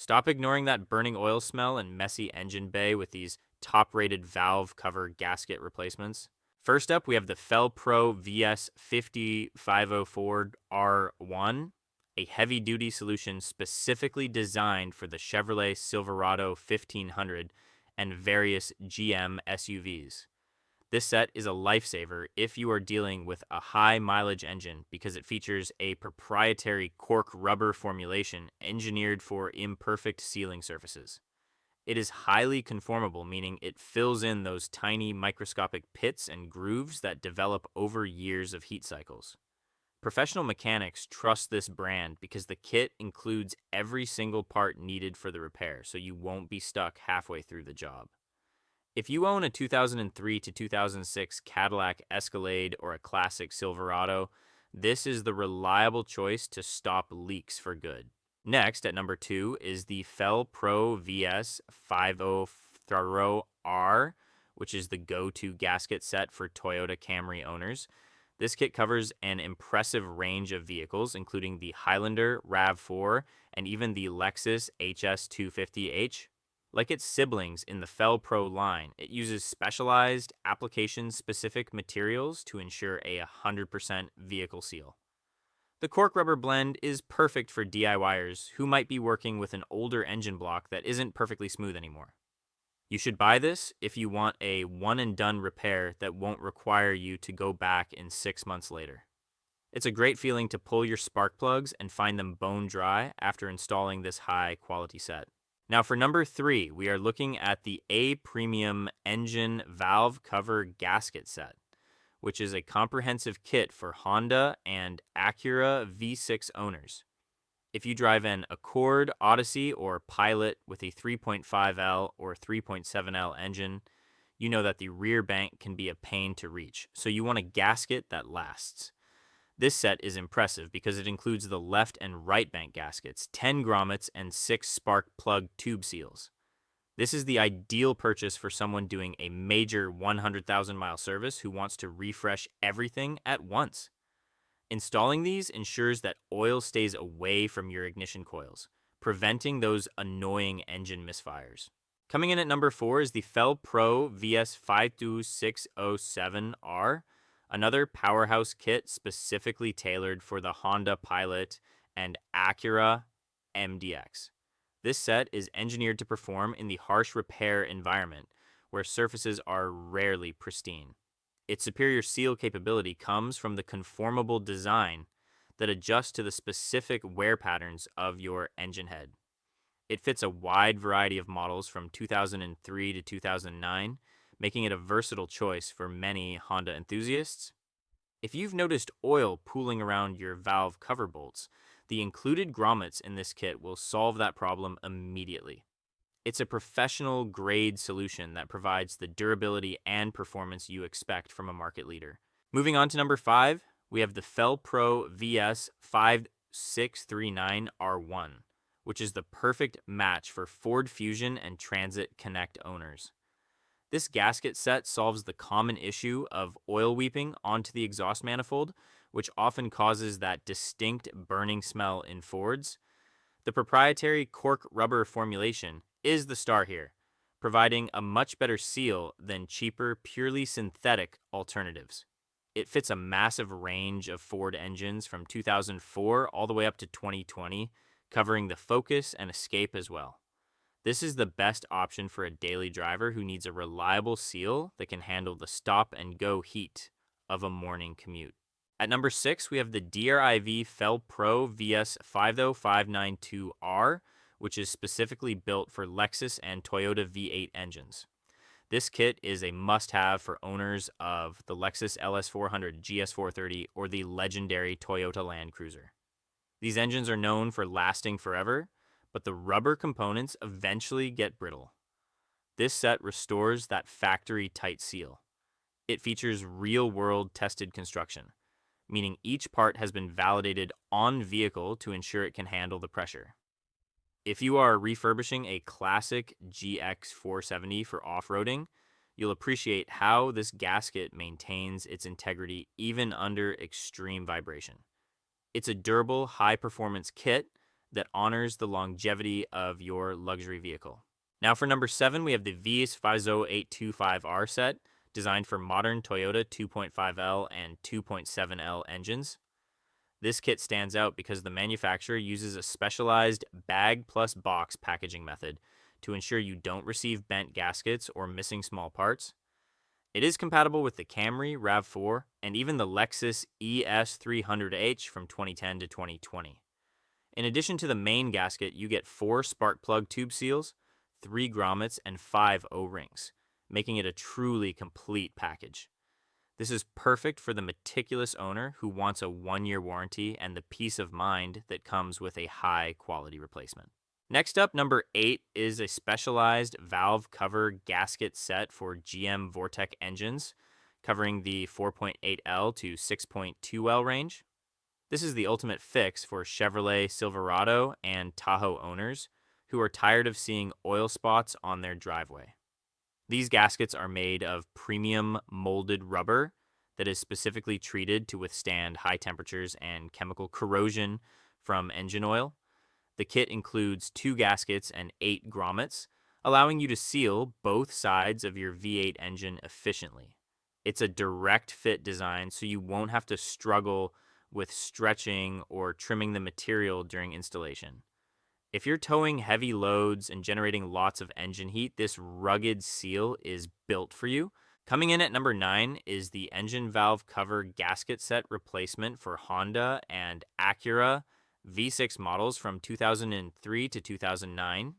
Stop ignoring that burning oil smell and messy engine bay with these top-rated valve cover gasket replacements. First up, we have the Fel-Pro VS 5504R1, a heavy-duty solution specifically designed for the Chevrolet Silverado 1500 and various GM SUVs. This set is a lifesaver if you are dealing with a high mileage engine because it features a proprietary Cork-Rubber formulation engineered for imperfect sealing surfaces. It is highly conformable, meaning it fills in those tiny microscopic pits and grooves that develop over years of heat cycles. Professional mechanics trust this brand because the kit includes every single part needed for the repair, so you won't be stuck halfway through the job. If you own a 2003 to 2006 Cadillac Escalade or a classic Silverado, this is the reliable choice to stop leaks for good. Next, at number 2, is the Fel-Pro VS 50R, which is the go-to gasket set for Toyota Camry owners. This kit covers an impressive range of vehicles, including the Highlander, RAV4, and even the Lexus HS250H. Like its siblings in the Fel-Pro line, it uses specialized, application-specific materials to ensure a 100% vehicle seal. The Cork-Rubber blend is perfect for DIYers who might be working with an older engine block that isn't perfectly smooth anymore. You should buy this if you want a one-and-done repair that won't require you to go back in 6 months later. It's a great feeling to pull your spark plugs and find them bone dry after installing this high-quality set. Now for number 3, we are looking at the A Premium Engine Valve Cover Gasket Set, which is a comprehensive kit for Honda and Acura V6 owners. If you drive an Accord, Odyssey, or Pilot with a 3.5L or 3.7L engine, you know that the rear bank can be a pain to reach, so you want a gasket that lasts. This set is impressive because it includes the left and right bank gaskets, 10 grommets, and 6 spark plug tube seals. This is the ideal purchase for someone doing a major 100,000-mile service who wants to refresh everything at once. Installing these ensures that oil stays away from your ignition coils, preventing those annoying engine misfires. Coming in at number 4 is the Fel-Pro VS 52607R, another powerhouse kit specifically tailored for the Honda Pilot and Acura MDX. This set is engineered to perform in the harsh repair environment, where surfaces are rarely pristine. Its superior seal capability comes from the conformable design that adjusts to the specific wear patterns of your engine head. It fits a wide variety of models from 2003 to 2009, making it a versatile choice for many Honda enthusiasts. If you've noticed oil pooling around your valve cover bolts, the included grommets in this kit will solve that problem immediately. It's a professional grade solution that provides the durability and performance you expect from a market leader. Moving on to number 5, we have the Fel-Pro VS 5639R1, which is the perfect match for Ford Fusion and Transit Connect owners. This gasket set solves the common issue of oil weeping onto the exhaust manifold, which often causes that distinct burning smell in Fords. The proprietary Cork-Rubber formulation is the star here, providing a much better seal than cheaper, purely synthetic alternatives. It fits a massive range of Ford engines from 2004 all the way up to 2020, covering the Focus and Escape as well. This is the best option for a daily driver who needs a reliable seal that can handle the stop-and-go heat of a morning commute. At number 6, we have the DRiV Fel-Pro VS 50592R, which is specifically built for Lexus and Toyota V8 engines. This kit is a must-have for owners of the Lexus LS400, GS430, or the legendary Toyota Land Cruiser. These engines are known for lasting forever, but the rubber components eventually get brittle. This set restores that factory-tight seal. It features real-world tested construction, meaning each part has been validated on vehicle to ensure it can handle the pressure. If you are refurbishing a classic GX470 for off-roading, you'll appreciate how this gasket maintains its integrity even under extreme vibration. It's a durable, high-performance kit that honors the longevity of your luxury vehicle. Now for number 7, we have the VS 50825R set, designed for modern Toyota 2.5L and 2.7L engines. This kit stands out because the manufacturer uses a specialized bag plus box packaging method to ensure you don't receive bent gaskets or missing small parts. It is compatible with the Camry RAV4 and even the Lexus ES300H from 2010 to 2020. In addition to the main gasket, you get 4 spark plug tube seals, 3 grommets, and 5 O-rings, making it a truly complete package. This is perfect for the meticulous owner who wants a 1-year warranty and the peace of mind that comes with a high-quality replacement. Next up, number 8 is a specialized valve cover gasket set for GM Vortec engines, covering the 4.8L to 6.2L range. This is the ultimate fix for Chevrolet Silverado and Tahoe owners who are tired of seeing oil spots on their driveway. These gaskets are made of premium molded rubber that is specifically treated to withstand high temperatures and chemical corrosion from engine oil. The kit includes 2 gaskets and 8 grommets, allowing you to seal both sides of your V8 engine efficiently. It's a direct fit design, so you won't have to struggle with stretching or trimming the material during installation. If you're towing heavy loads and generating lots of engine heat, this rugged seal is built for you. Coming in at number 9 is the engine valve cover gasket set replacement for Honda and Acura V6 models from 2003 to 2009.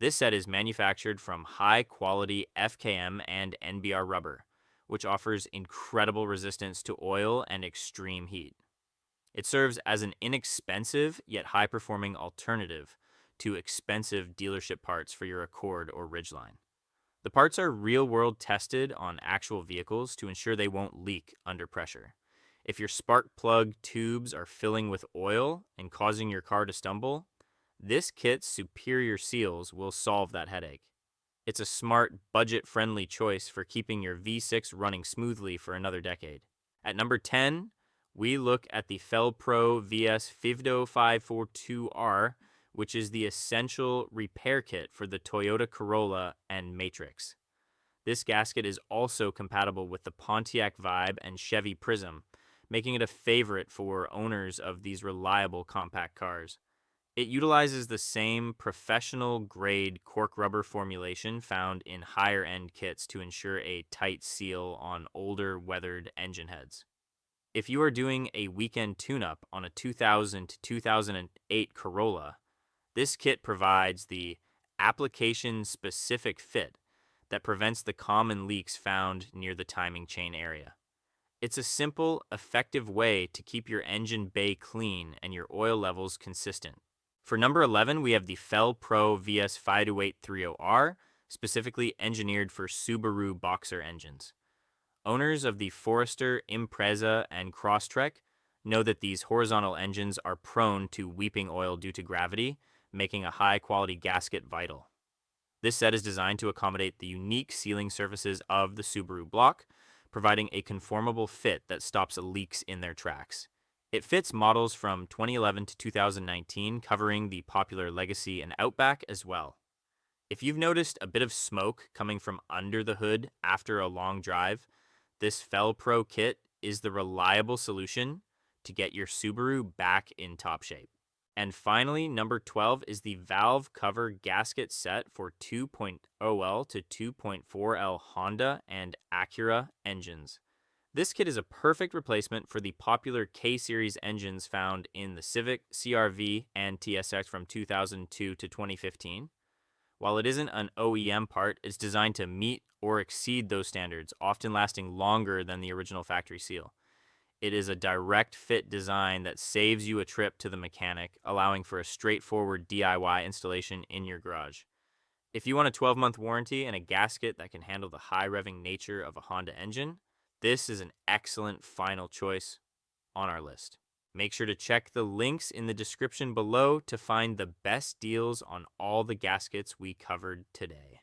This set is manufactured from high-quality FKM and NBR rubber, which offers incredible resistance to oil and extreme heat. It serves as an inexpensive yet high-performing alternative to expensive dealership parts for your Accord or Ridgeline. The parts are real-world tested on actual vehicles to ensure they won't leak under pressure. If your spark plug tubes are filling with oil and causing your car to stumble, this kit's superior seals will solve that headache. It's a smart, budget-friendly choice for keeping your V6 running smoothly for another decade. At number 10, we look at the Fel-Pro VS 50542R, which is the essential repair kit for the Toyota Corolla and Matrix. This gasket is also compatible with the Pontiac Vibe and Chevy Prism, making it a favorite for owners of these reliable compact cars. It utilizes the same professional-grade Cork-Rubber formulation found in higher-end kits to ensure a tight seal on older, weathered engine heads. If you are doing a weekend tune-up on a 2000 to 2008 Corolla, this kit provides the application-specific fit that prevents the common leaks found near the timing chain area. It's a simple, effective way to keep your engine bay clean and your oil levels consistent. For number 11, we have the Fel-Pro VS 52830R, specifically engineered for Subaru Boxer engines. Owners of the Forester, Impreza, and Crosstrek know that these horizontal engines are prone to weeping oil due to gravity, making a high-quality gasket vital. This set is designed to accommodate the unique sealing surfaces of the Subaru block, providing a conformable fit that stops leaks in their tracks. It fits models from 2011 to 2019, covering the popular Legacy and Outback as well. If you've noticed a bit of smoke coming from under the hood after a long drive, this Fel-Pro kit is the reliable solution to get your Subaru back in top shape. And finally, number 12 is the valve cover gasket set for 2.0L to 2.4L Honda and Acura engines. This kit is a perfect replacement for the popular K-Series engines found in the Civic, CR-V, and TSX from 2002 to 2015. While it isn't an OEM part, it's designed to meet or exceed those standards, often lasting longer than the original factory seal. It is a direct fit design that saves you a trip to the mechanic, allowing for a straightforward DIY installation in your garage. If you want a 12-month warranty and a gasket that can handle the high-revving nature of a Honda engine, this is an excellent final choice on our list. Make sure to check the links in the description below to find the best deals on all the gaskets we covered today.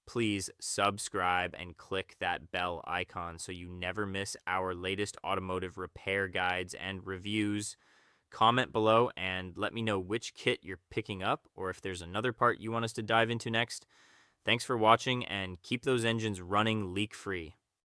Please subscribe and click that bell icon so you never miss our latest automotive repair guides and reviews comment below and let me know which kit you're picking up or if there's another part you want us to dive into next. Thanks for watching and keep those engines running leak-free.